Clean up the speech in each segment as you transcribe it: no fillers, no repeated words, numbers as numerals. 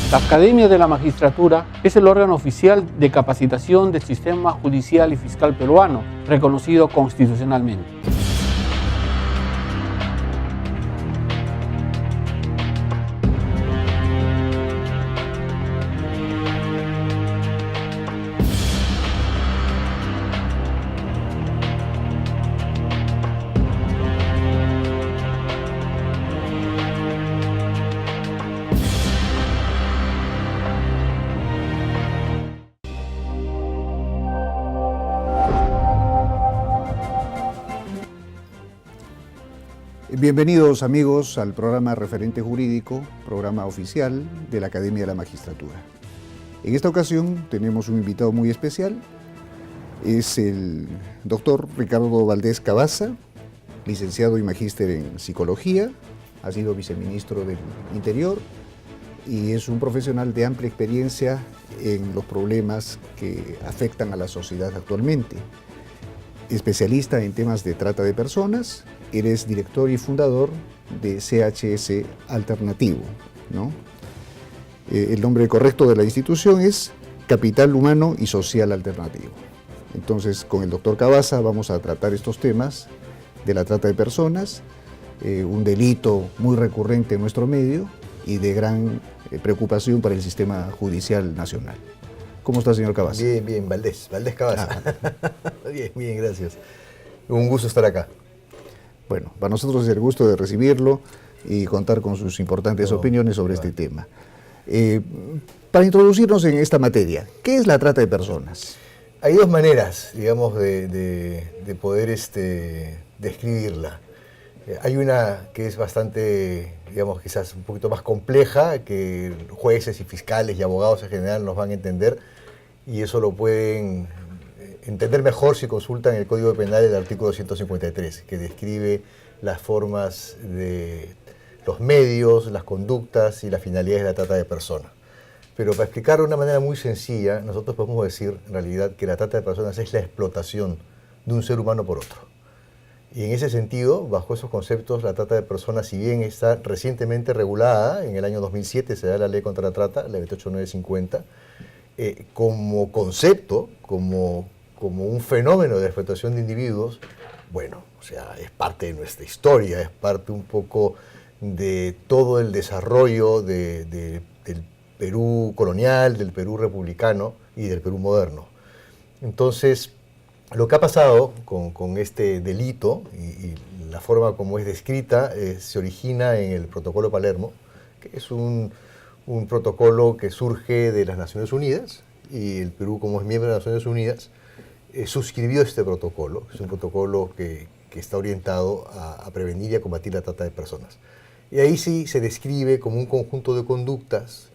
La Academia de la Magistratura es el órgano oficial de capacitación del sistema judicial y fiscal peruano, reconocido constitucionalmente. Bienvenidos amigos al programa Referente Jurídico, programa oficial de la Academia de la Magistratura. En esta ocasión tenemos un invitado muy especial, es el doctor Ricardo Valdés Cabaza, licenciado y magíster en Psicología, ha sido viceministro del Interior y es un profesional de amplia experiencia en los problemas que afectan a la sociedad actualmente. Especialista en temas de trata de personas, eres director y fundador de CHS Alternativo, ¿no? El nombre correcto de la institución es Capital Humano y Social Alternativo. Entonces, con el doctor Cabaza vamos a tratar estos temas de la trata de personas, un delito muy recurrente en nuestro medio y de gran preocupación para el sistema judicial nacional. ¿Cómo está, señor Cabaza? Bien, Valdés Cabaza. Bien, gracias. Un gusto estar acá. Bueno, para nosotros es el gusto de recibirlo y contar con sus importantes opiniones sobre este tema. Para introducirnos en esta materia, ¿qué es la trata de personas? Hay dos maneras, digamos, de poder describirla. Hay una que es bastante, digamos, quizás un poquito más compleja, que jueces y fiscales y abogados en general nos van a entender, y eso lo pueden entender mejor si consultan el Código Penal, el artículo 253, que describe las formas de los medios, las conductas y las finalidades de la trata de personas. Pero para explicarlo de una manera muy sencilla, nosotros podemos decir en realidad que la trata de personas es la explotación de un ser humano por otro. Y en ese sentido, bajo esos conceptos, la trata de personas, si bien está recientemente regulada, en el año 2007 se da la ley contra la trata, la 28950, como concepto, como un fenómeno de explotación de individuos, bueno, o sea, es parte de nuestra historia, es parte un poco de todo el desarrollo del Perú colonial, del Perú republicano y del Perú moderno. Entonces, lo que ha pasado con este delito y la forma como es descrita se origina en el Protocolo Palermo, que es un protocolo que surge de las Naciones Unidas, y el Perú, como es miembro de las Naciones Unidas, suscribió este protocolo. Es un protocolo que está orientado a prevenir y a combatir la trata de personas. Y ahí sí se describe como un conjunto de conductas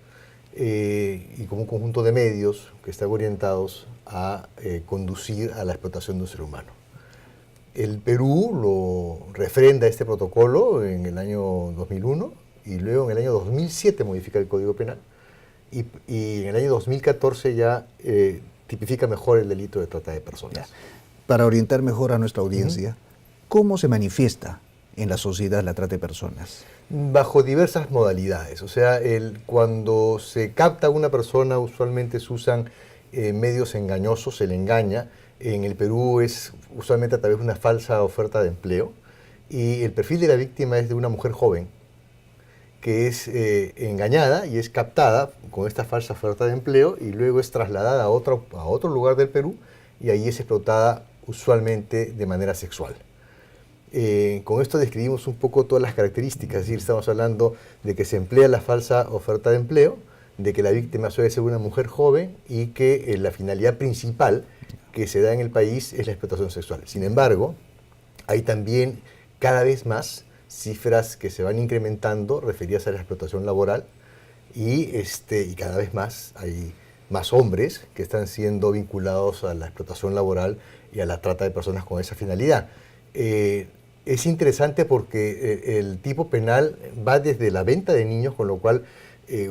y como un conjunto de medios que están orientados a conducir a la explotación de un ser humano. El Perú lo refrenda este protocolo en el año 2001 y luego en el año 2007 modifica el Código Penal y en el año 2014 ya tipifica mejor el delito de trata de personas. Para orientar mejor a nuestra audiencia, ¿cómo se manifiesta en la sociedad la trata de personas? Bajo diversas modalidades. O sea, cuando se capta a una persona, usualmente se usan medios engañosos, se le engaña. En el Perú es usualmente a través de una falsa oferta de empleo. Y el perfil de la víctima es de una mujer joven que es engañada y es captada con esta falsa oferta de empleo y luego es trasladada a otro lugar del Perú y ahí es explotada usualmente de manera sexual. Con esto describimos un poco todas las características, es decir, estamos hablando de que se emplea la falsa oferta de empleo, de que la víctima suele ser una mujer joven y que la finalidad principal que se da en el país es la explotación sexual. Sin embargo, hay también cada vez más cifras que se van incrementando referidas a la explotación laboral y cada vez más hay más hombres que están siendo vinculados a la explotación laboral y a la trata de personas con esa finalidad. Es interesante porque el tipo penal va desde la venta de niños, con lo cual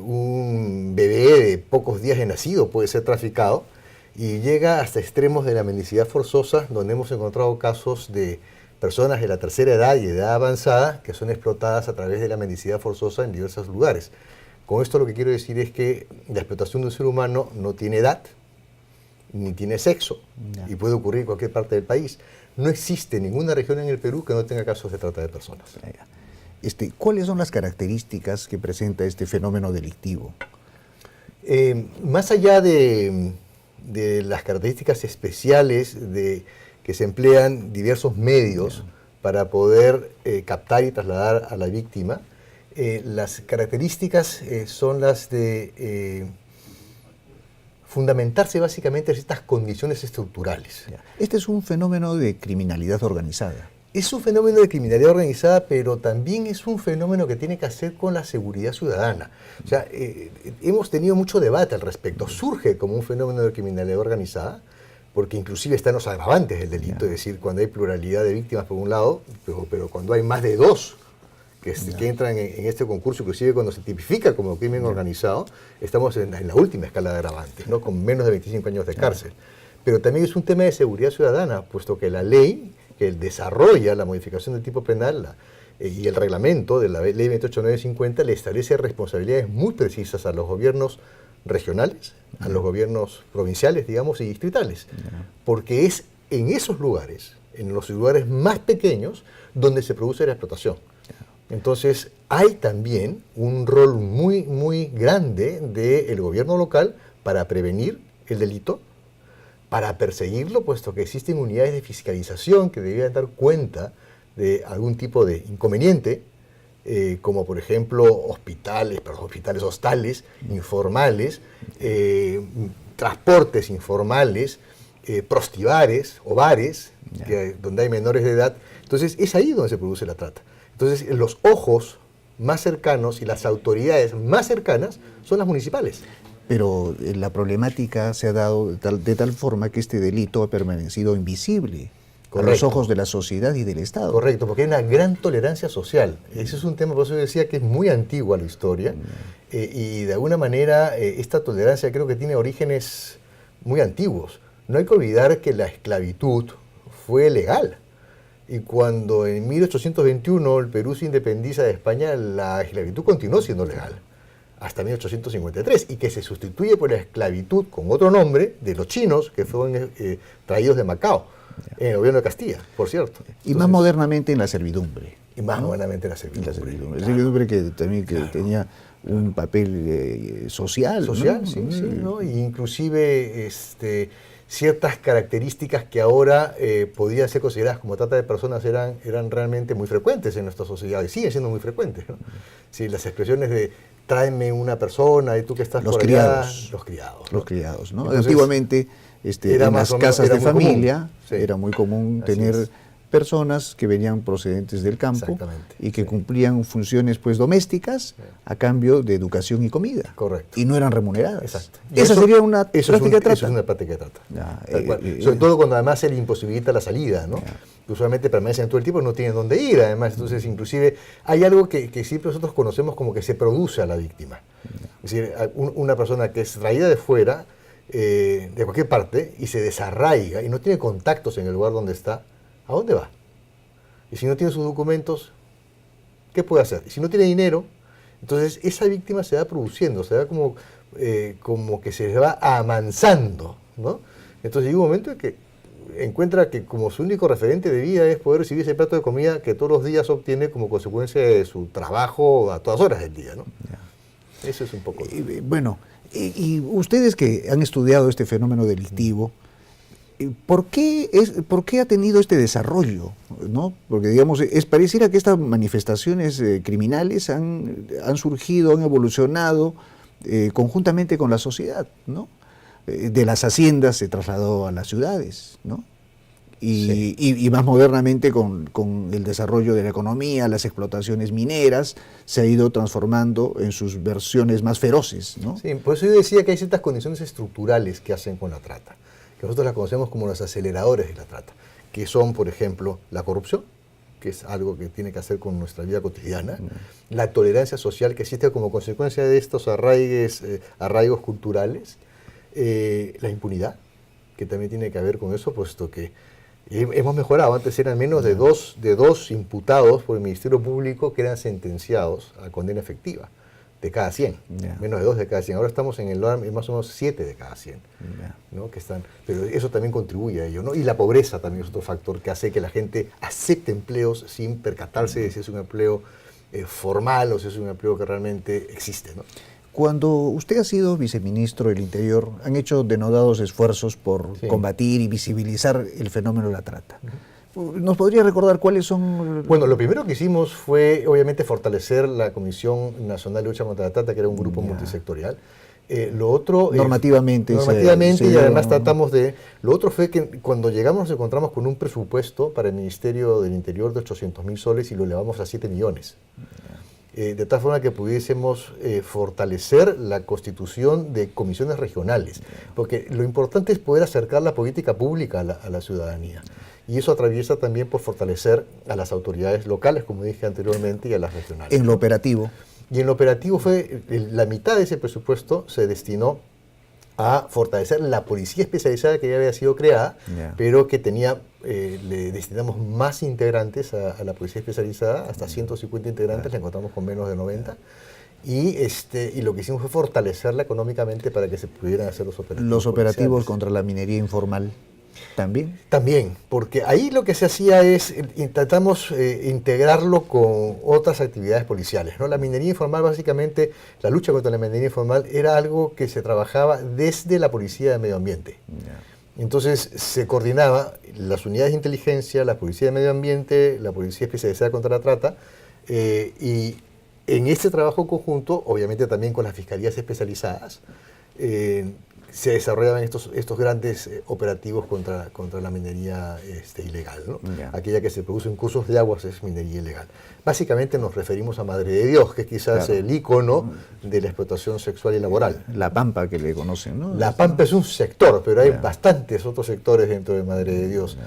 un bebé de pocos días de nacido puede ser traficado, y llega hasta extremos de la mendicidad forzosa, donde hemos encontrado casos de personas de la tercera edad y de edad avanzada que son explotadas a través de la mendicidad forzosa en diversos lugares. Con esto lo que quiero decir es que la explotación de un ser humano no tiene edad, ni tiene sexo, y puede ocurrir en cualquier parte del país. No existe ninguna región en el Perú que no tenga casos de trata de personas. ¿Cuáles son las características que presenta este fenómeno delictivo? Más allá de las características especiales que se emplean diversos medios para poder captar y trasladar a la víctima, las características son las de fundamentarse básicamente en estas condiciones estructurales. Este es un fenómeno de criminalidad organizada. Es un fenómeno de criminalidad organizada, pero también es un fenómeno que tiene que hacer con la seguridad ciudadana. O sea, hemos tenido mucho debate al respecto. Surge como un fenómeno de criminalidad organizada, porque inclusive están los agravantes del delito, es decir, cuando hay pluralidad de víctimas por un lado, pero cuando hay más de dos que entran en este concurso, inclusive cuando se tipifica como crimen organizado, estamos en la última escala de agravantes, ¿no? Con menos de 25 años de cárcel. Pero también es un tema de seguridad ciudadana, puesto que la ley que desarrolla la modificación del tipo penal y el reglamento de la ley 28950 le establece responsabilidades muy precisas a los gobiernos regionales, a los gobiernos provinciales, digamos, y distritales, porque es en esos lugares, en los lugares más pequeños, donde se produce la explotación. Entonces, hay también un rol muy, muy grande del gobierno local para prevenir el delito, para perseguirlo, puesto que existen unidades de fiscalización que deberían dar cuenta de algún tipo de inconveniente, como por ejemplo hospitales hostales, informales, transportes informales, prostibares o bares, donde hay menores de edad. Entonces, es ahí donde se produce la trata. Entonces, los ojos más cercanos y las autoridades más cercanas son las municipales. Pero la problemática se ha dado de tal forma que este delito ha permanecido invisible a los ojos de la sociedad y del Estado. Correcto, porque hay una gran tolerancia social. Ese es un tema, por eso yo decía, que es muy antigua la historia. Y de alguna manera esta tolerancia creo que tiene orígenes muy antiguos. No hay que olvidar que la esclavitud fue legal. Y cuando en 1821 el Perú se independiza de España, la esclavitud continuó siendo legal hasta 1853, y que se sustituye por la esclavitud con otro nombre de los chinos que fueron traídos de Macao, en el gobierno de Castilla, por cierto. Y más modernamente en la servidumbre. Y más modernamente en la servidumbre. La servidumbre que también tenía un papel social. Social, ¿no? Sí, ¿no? Y inclusive ciertas características que ahora podrían ser consideradas como trata de personas eran realmente muy frecuentes en nuestra sociedad, y siguen siendo muy frecuentes, ¿no? Sí, las expresiones de tráeme una persona y tú que estás los por criados, allá, los criados. Los criados, ¿no? Entonces, antiguamente en las casas de familia era muy común Así tener es. personas que venían procedentes del campo y que cumplían funciones pues domésticas a cambio de educación y comida. Correcto. Y no eran remuneradas. Exacto. Esa sería una práctica de trata. Eso es una práctica de trata. Sobre todo cuando además se le imposibilita la salida, ¿no? Que usualmente permanecen todo el tiempo y no tienen dónde ir, además. Entonces, inclusive, hay algo que siempre nosotros conocemos como que se produce a la víctima. Es decir, una persona que es traída de fuera, de cualquier parte, y se desarraiga y no tiene contactos en el lugar donde está, ¿a dónde va? Y si no tiene sus documentos, ¿qué puede hacer? Y si no tiene dinero, entonces esa víctima se va produciendo, se va como que se va amansando, ¿no? Entonces llega un momento en que encuentra que como su único referente de vida es poder recibir ese plato de comida que todos los días obtiene como consecuencia de su trabajo a todas horas del día, ¿no? Eso es un poco... Bueno, y ustedes que han estudiado este fenómeno delictivo, ¿por qué ha tenido este desarrollo? ¿No? Porque, digamos, pareciera que estas manifestaciones criminales han surgido, han evolucionado conjuntamente con la sociedad, ¿no? De las haciendas se trasladó a las ciudades, ¿no? Y más modernamente con el desarrollo de la economía, las explotaciones mineras, se ha ido transformando en sus versiones más feroces, ¿no? Sí, por eso yo decía que hay ciertas condiciones estructurales que hacen con la trata, que nosotros las conocemos como los aceleradores de la trata, que son, por ejemplo, la corrupción, que es algo que tiene que hacer con nuestra vida cotidiana, la tolerancia social que existe como consecuencia de estos arraigos culturales, la impunidad, que también tiene que ver con eso, puesto que hemos mejorado. Antes eran menos de dos imputados por el Ministerio Público que eran sentenciados a condena efectiva. de cada 100, menos de 2 de cada 100. Ahora estamos en el más o menos 7 de cada 100, ¿no? Que están, pero eso también contribuye a ello, ¿no? Y la pobreza también es otro factor que hace que la gente acepte empleos sin percatarse de si es un empleo formal o si es un empleo que realmente existe, ¿no? Cuando usted ha sido viceministro del Interior, han hecho denodados esfuerzos por combatir y visibilizar el fenómeno de la trata. ¿Nos podría recordar cuáles son? Bueno, lo primero que hicimos fue, obviamente, fortalecer la Comisión Nacional de Lucha contra la Trata, que era un grupo multisectorial. Lo otro... normativamente. Y además tratamos de... Lo otro fue que cuando llegamos nos encontramos con un presupuesto para el Ministerio del Interior de 800.000 soles y lo elevamos a 7 millones. De tal forma que pudiésemos fortalecer la constitución de comisiones regionales, porque lo importante es poder acercar la política pública a la ciudadanía, y eso atraviesa también por fortalecer a las autoridades locales, como dije anteriormente, y a las regionales. En lo operativo. Y en lo operativo fue, la mitad de ese presupuesto se destinó a fortalecer la policía especializada que ya había sido creada, pero que tenía, le destinamos más integrantes a la policía especializada, hasta 150 integrantes, la encontramos con menos de 90, y lo que hicimos fue fortalecerla económicamente para que se pudieran hacer los operativos. Los operativos contra la minería informal. ¿También? También, porque ahí lo que se hacía es, intentamos integrarlo con otras actividades policiales, ¿no? La minería informal, básicamente, la lucha contra la minería informal era algo que se trabajaba desde la Policía de Medio Ambiente. Entonces se coordinaba las unidades de inteligencia, la Policía de Medio Ambiente, la Policía Especializada contra la Trata, y en este trabajo conjunto, obviamente también con las fiscalías especializadas, se desarrollaban estos grandes operativos contra la minería ilegal, ¿no? Aquella que se produce en cursos de aguas es minería ilegal. Básicamente nos referimos a Madre de Dios, que es quizás el ícono de la explotación sexual y laboral. La Pampa, que le conocen, ¿no? La Pampa es un sector, pero hay bastantes otros sectores dentro de Madre de Dios.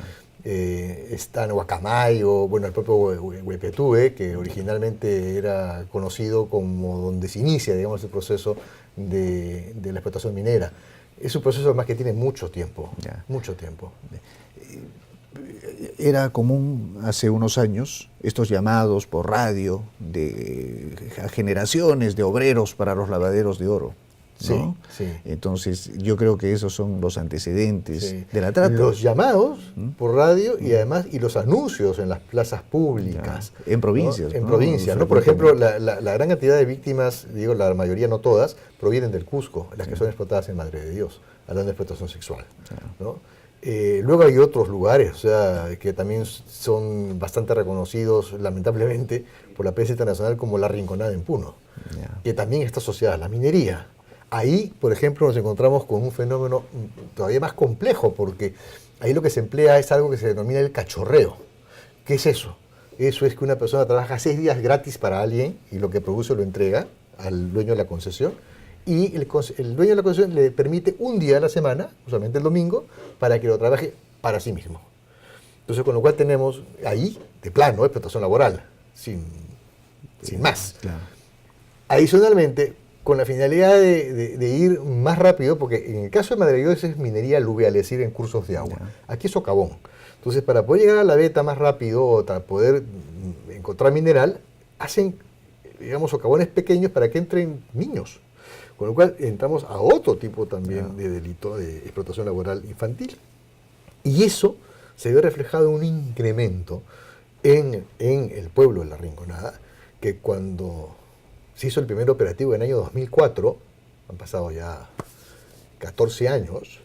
Está en Guacamayo, bueno, el propio Huepetue, que originalmente era conocido como donde se inicia, digamos, el proceso de la explotación minera. Es un proceso además que tiene mucho tiempo, mucho tiempo. Era común hace unos años estos llamados por radio de generaciones de obreros para los lavaderos de oro, ¿no? Sí. Entonces yo creo que esos son los antecedentes de la trata. Los llamados por radio y además los anuncios en las plazas públicas. En provincias. ¿No? En provincias, ¿no? Por ejemplo, la gran cantidad de víctimas, digo la mayoría, no todas, provienen del Cusco, las que son explotadas en Madre de Dios, hablando de explotación sexual, ¿no? Luego hay otros lugares, o sea, que también son bastante reconocidos, lamentablemente, por la prensa internacional, como la Rinconada en Puno, que también está asociada a la minería. Ahí, por ejemplo, nos encontramos con un fenómeno todavía más complejo, porque ahí lo que se emplea es algo que se denomina el cachorreo. ¿Qué es eso? Eso es que una persona trabaja 6 días gratis para alguien y lo que produce lo entrega al dueño de la concesión, y el dueño de la concesión le permite un día a la semana, usualmente el domingo, para que lo trabaje para sí mismo. Entonces, con lo cual tenemos ahí, de plano, explotación laboral, sin más. Claro. Adicionalmente, con la finalidad de ir más rápido, porque en el caso de Madre de Dios es minería aluvial, es decir, en cursos de agua. Aquí es socavón. Entonces, para poder llegar a la veta más rápido o para poder encontrar mineral, hacen, digamos, socavones pequeños para que entren niños. Con lo cual entramos a otro tipo también de delito de explotación laboral infantil. Y eso se ve reflejado en un incremento en el pueblo de La Rinconada, que cuando se hizo el primer operativo en el año 2004, han pasado ya 14 años,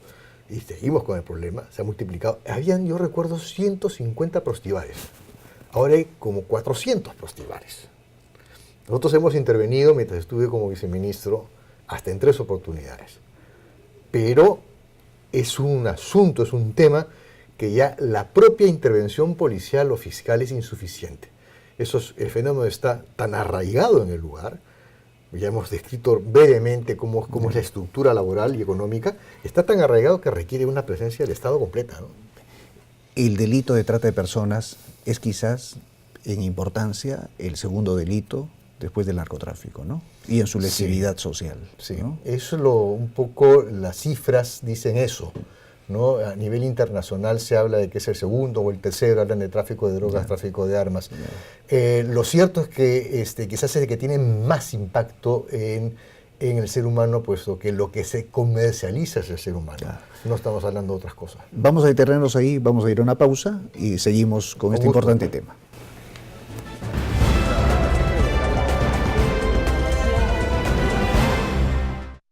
y seguimos con el problema, se ha multiplicado. Habían, yo recuerdo, 150 prostibares. Ahora hay como 400 prostibares. Nosotros hemos intervenido, mientras estuve como viceministro, hasta en 3 oportunidades. Pero es un asunto, es un tema que ya la propia intervención policial o fiscal es insuficiente. El fenómeno está tan arraigado en el lugar, ya hemos descrito brevemente cómo es la estructura laboral y económica, está tan arraigado que requiere una presencia del Estado completa, ¿no? El delito de trata de personas es quizás en importancia el segundo delito después del narcotráfico, ¿no? Y en su lesividad social. Sí, ¿no? Eso un poco las cifras dicen eso, ¿no? A nivel internacional se habla de que es el segundo o el tercero, hablan de tráfico de drogas, tráfico de armas. Lo cierto es que quizás es el que tiene más impacto en el ser humano, puesto que lo que se comercializa es el ser humano. No estamos hablando de otras cosas. Vamos a detenernos ahí, vamos a ir a una pausa y seguimos con este importante tema.